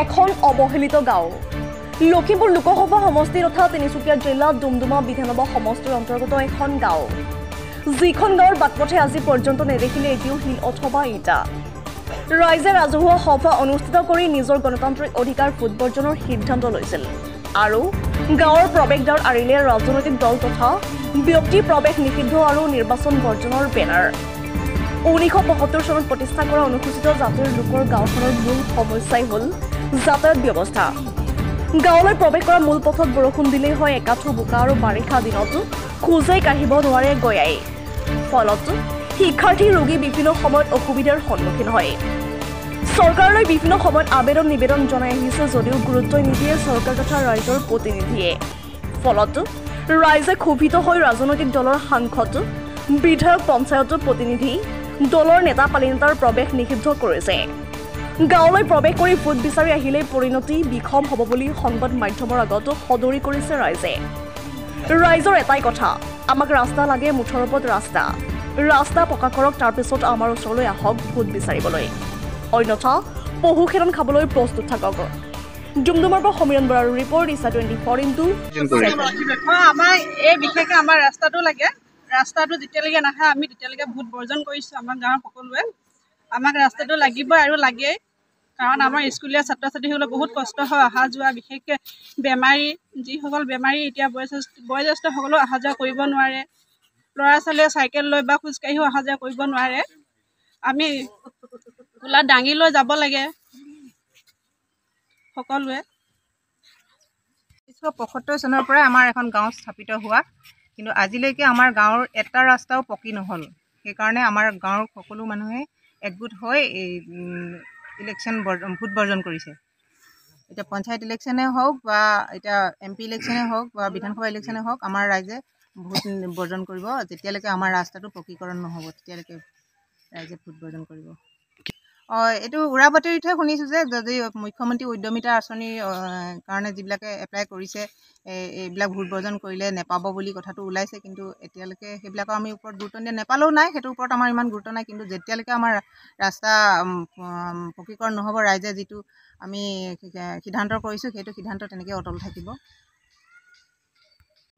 এখন অবহেলিত গাঁও লখিমপুৰ লোকসভা সমষ্টি তথা তিনিচুকীয়া জিলা ডুমডুমা বিধানসভা সমষ্টিৰ অন্তৰ্গত এখন গাঁও যিখন গাঁৱৰ বাটপথে আজি পৰ্যন্ত নেদেখিলে এতিয়াও শিল অথবা ইটা ৰাইজে ৰাজহুৱা সভা অনুষ্ঠিত কৰি নিজৰ গণতান্ত্ৰিক অধিকাৰ ফুটবৰ্জনৰ সিদ্ধান্ত লৈছিল আৰু গাঁৱৰ প্ৰৱেশদ্বাৰ আঁৰিলে ৰাজনৈতিক দল তথা ব্যক্তি প্ৰৱেশ নিষিদ্ধ আৰু নিৰ্বাচন বৰ্জনৰ বেনাৰ 1975 চনত প্ৰতিষ্ঠা কৰা অনুসূচিত জাতিৰ লোকৰ গাঁওখনৰ মূল সমস্যাই হ'ল যাতায়াত ব্যৱস্থা গাঁৱলৈ প্ৰৱেশ কৰা মূল পথত বৰষুণ দিলেই হয় একাঠু বোকা আৰু বাৰিষা দিনতো খোজেই কাঢ়িব নোৱাৰে গয়াই ফলত শিক্ষাৰ্থী ৰোগী বিভিন্ন সময়ত অসুবিধাৰ সন্মুখীন হয় চৰকাৰলৈ বিভিন্ন সময়ত আবেদন নিবেদন জনাই আহিছে যদিও গুৰুত্ব নিদিয়ে চৰকাৰ তথা ৰাইজৰ প্ৰতিনিধিয়ে ফলত ৰাইজে ক্ষোভিত হৈ ৰাজনৈতিক দলৰ সাংসদ বিধায়ক পঞ্চায়ত প্ৰতিনিধি দলৰ নেতা পালিনেতাৰ প্ৰৱেশ নিষিদ্ধ কৰিছে গাঁৱলৈ প্ৰৱেশ কৰি ভোট বিচাৰি আহিলে পৰিণতি বিষম হ'ব বুলি সংবাদ মাধ্যমৰ আগত সদৰি কৰিছে ৰাইজৰ এটাই কথা আমাক ৰাস্তা লাগে মুঠৰ ওপৰত ৰাস্তা পকা কৰক তাৰ পিছত আমাৰ ওচৰলৈ আহক ভোট বিচাৰিবলৈ অন্যথা পহুখেদন খাবলৈ প্ৰস্তুত থাকক ডুমডুমাৰ পৰা সমীৰণ বৰাৰ ৰিপৰ্ট ইছা 24x7 আমাৰ এই বিশেষকৈ আমাৰ ৰাস্তাটো লাগে ৰাস্তাটো যেতিয়ালৈকে নাহে আমি তেতিয়ালৈকে ভোট বৰ্জন কৰিছোঁ আমাৰ গাঁৱৰ সকলোৱে আমাক ৰাস্তাটো লাগিব আৰু লাগেই কাৰণ আমাৰ স্কুলীয়া ছাত্ৰ ছাত্ৰীসকলৰ বহুত কষ্ট হয় অহা যোৱা বিশেষকৈ বেমাৰী যিসকল বেমাৰী এতিয়া বয়োজ্যেষ্ঠসকলেও অহা যোৱা কৰিব নোৱাৰে ল'ৰা ছোৱালীয়ে চাইকেল লৈ বা খোজকাঢ়িও অহা যোৱা কৰিব নোৱাৰে আমি কোলা দাঙি লৈ যাব লাগে সকলোৱে 1975 চনৰ পৰা আমাৰ এখন গাঁও স্থাপিত হোৱা কিন্তু আজিলৈকে আমাৰ গাঁৱৰ এটা ৰাস্তাও পকী নহ'ল সেইকাৰণে আমাৰ গাঁৱৰ সকলো মানুহে একগোট হৈ এই ইলেকশ্যন ভোট বৰ্জন কৰিছে এতিয়া পঞ্চায়ত ইলেকশ্যনে হওক বা এতিয়া MP ইলেকশ্যনে হওক বা বিধানসভা ইলেকশ্যনে হওক আমাৰ ৰাইজে ভোট বৰ্জন কৰিব যেতিয়ালৈকে আমাৰ ৰাস্তাটো পকীকৰণ নহ'ব তেতিয়ালৈকে ৰাইজে ভোট বৰ্জন কৰিব এইটো উৰা বাতৰিতহে শুনিছোঁ যে যদি মুখ্যমন্ত্ৰী উদ্যমিতা আঁচনিৰ কাৰণে যিবিলাকে এপ্লাই কৰিছে এইবিলাক ভোট বৰ্জন কৰিলে নেপাব বুলি কথাটো ওলাইছে কিন্তু এতিয়ালৈকে সেইবিলাকৰ আমি ওপৰত গুৰুত্ব দিয়া নেপালেও নাই সেইটোৰ ওপৰত আমাৰ ইমান গুৰুত্ব নাই কিন্তু যেতিয়ালৈকে আমাৰ ৰাস্তা পকীকৰণ নহ'ব ৰাইজে যিটো আমি সিদ্ধান্ত কৰিছোঁ সেইটো সিদ্ধান্ত তেনেকৈ অটল থাকিব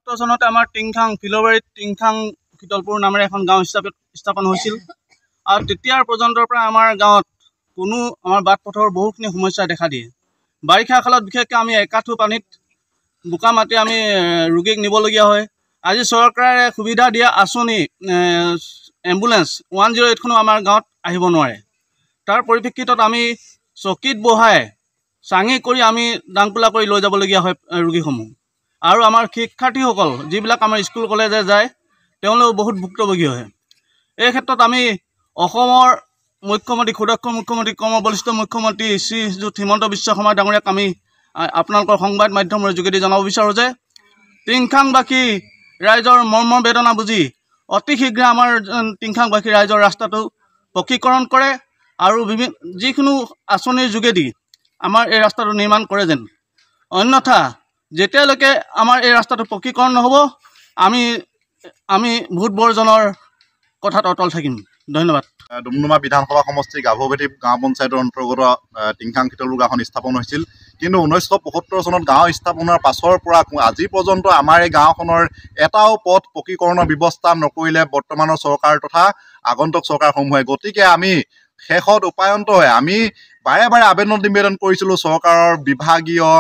চনতে আমাৰ টিংখাং ফিলবাৰীত টিংখাং শীতলপুৰ নামেৰে এখন গাঁও স্থাপন হৈছিল আৰু তেতিয়াৰ পৰ্যন্তৰ পৰা আমাৰ গাঁৱত কোনো আমাৰ বাট পথৰ বহুখিনি সমস্যাই দেখা দিয়ে বাৰিষা কালত বিশেষকৈ আমি একাঠু পানীত বোকা মাটি আমি ৰোগীক নিবলগীয়া হয় আজি চৰকাৰে সুবিধা দিয়া আঁচনি এম্বুলেঞ্চ 108খনো আমাৰ গাঁৱত আহিব নোৱাৰে তাৰ পৰিপ্ৰেক্ষিতত আমি চকীত বহাই চাঙি কৰি আমি দাংপোলা কৰি লৈ যাবলগীয়া হয় ৰোগীসমূহ আৰু আমাৰ শিক্ষাৰ্থীসকল যিবিলাক আমাৰ স্কুল কলেজে যায় তেওঁলোক বহুত ভুক্তভোগী হয় এই ক্ষেত্ৰত আমি অসমৰ মুখ্যমন্ত্ৰী সুদক্ষ মুখ্যমন্ত্ৰী কৰ্মবলিষ্ঠ মুখ্যমন্ত্ৰী শ্ৰীযুত হিমন্ত বিশ্ব শৰ্মা ডাঙৰীয়াক আমি আপোনালোকৰ সংবাদ মাধ্যমৰ যোগেদি জনাব বিচাৰোঁ যে টিংখাংবাসী ৰাইজৰ মৰ্ম বেদনা বুজি অতি শীঘ্ৰে আমাৰ টিংখাংবাসী ৰাইজৰ ৰাস্তাটো পকীকৰণ কৰে আৰু যিকোনো আঁচনিৰ যোগেদি আমাৰ এই ৰাস্তাটো নিৰ্মাণ কৰে যেন অন্যথা যেতিয়ালৈকে আমাৰ এই ৰাস্তাটো পকীকৰণ নহ'ব আমি ভোট বৰ্জনৰ কথাত অটল থাকিম ধন্যবাদ ডুমডুমা বিধানসভা সমষ্টি গাভভেটি গাঁও পঞ্চায়তৰ অন্তৰ্গত টিংখাং শীতলপুৰ গাঁওখন স্থাপন হৈছিল কিন্তু 1975 চনত গাঁও স্থাপনৰ পাছৰ পৰা আজি পৰ্যন্ত আমাৰ এই গাঁওখনৰ এটাও পথ পকীকৰণৰ ব্যৱস্থা নকৰিলে বৰ্তমানৰ চৰকাৰ তথা আগন্তুক চৰকাৰসমূহে গতিকে আমি শেষত উপায়ন্ত হৈ আমি বাৰে বাৰে আবেদন নিবেদন কৰিছিলোঁ চৰকাৰৰ বিভাগীয়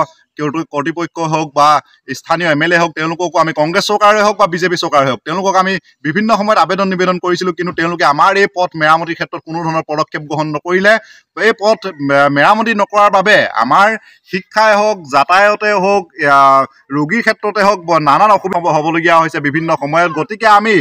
কৰ্তৃপক্ষ হওক বা স্থানীয় MLA হওক তেওঁলোককো আমি কংগ্ৰেছ চৰকাৰে হওক বা BJP চৰকাৰে হওক তেওঁলোকক আমি বিভিন্ন সময়ত আবেদন নিবেদন কৰিছিলোঁ কিন্তু তেওঁলোকে আমাৰ এই পথ মেৰামতিৰ ক্ষেত্ৰত কোনো ধৰণৰ পদক্ষেপ গ্ৰহণ নকৰিলে এই পথ মেৰামতি নকৰাৰ বাবে আমাৰ শিক্ষাই হওক যাতায়াতে হওক ৰোগীৰ ক্ষেত্ৰতে হওক নানান অসুবিধা হ'বলগীয়া হৈছে বিভিন্ন সময়ত গতিকে আমি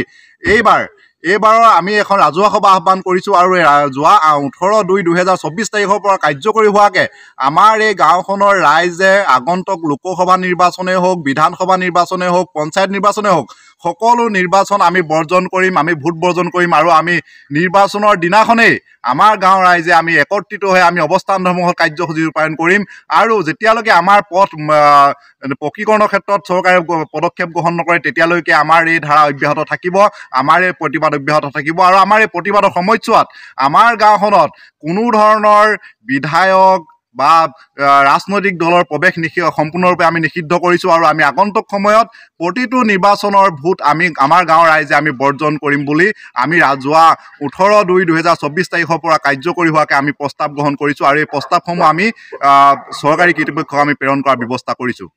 এইবাৰৰ আমি এখন ৰাজহুৱা সভা আহ্বান কৰিছোঁ আৰু যোৱা 18/2/2024 তাৰিখৰ পৰা কাৰ্যকৰী হোৱাকৈ আমাৰ এই গাঁওখনৰ ৰাইজে আগন্তুক লোকসভা নিৰ্বাচনে হওক বিধানসভা নিৰ্বাচনে হওক পঞ্চায়ত নিৰ্বাচনে হওক সকলো নিৰ্বাচন আমি বৰ্জন কৰিম আমি ভোট বৰ্জন কৰিম আৰু আমি নিৰ্বাচনৰ দিনাখনেই আমাৰ গাঁৱৰ ৰাইজে আমি একত্ৰিত হৈ আমি অৱস্থানসমূহৰ কাৰ্যসূচী ৰূপায়ণ কৰিম আৰু যেতিয়ালৈকে আমাৰ পথ পকীকৰণৰ ক্ষেত্ৰত চৰকাৰে পদক্ষেপ গ্ৰহণ নকৰে তেতিয়ালৈকে আমাৰ এই ধাৰা অব্যাহত থাকিব আমাৰ এই প্ৰতিবাদ অব্যাহত থাকিব আৰু আমাৰ এই প্ৰতিবাদৰ সময়ছোৱাত আমাৰ গাঁওখনত কোনো ধৰণৰ বিধায়ক বা ৰাজনৈতিক দলৰ প্ৰৱেশ সম্পূৰ্ণৰূপে আমি নিষিদ্ধ কৰিছোঁ আৰু আমি আগন্তুক সময়ত প্ৰতিটো নিৰ্বাচনৰ ভোট আমাৰ গাঁৱৰ ৰাইজে আমি বৰ্জন কৰিম বুলি আমি যোৱা 18/2/2024 তাৰিখৰ পৰা কাৰ্যকৰী হোৱাকৈ আমি প্ৰস্তাৱ গ্ৰহণ কৰিছোঁ আৰু এই প্ৰস্তাৱসমূহ আমি চৰকাৰী কৰ্তৃপক্ষক আমি প্ৰেৰণ কৰাৰ ব্যৱস্থা কৰিছোঁ।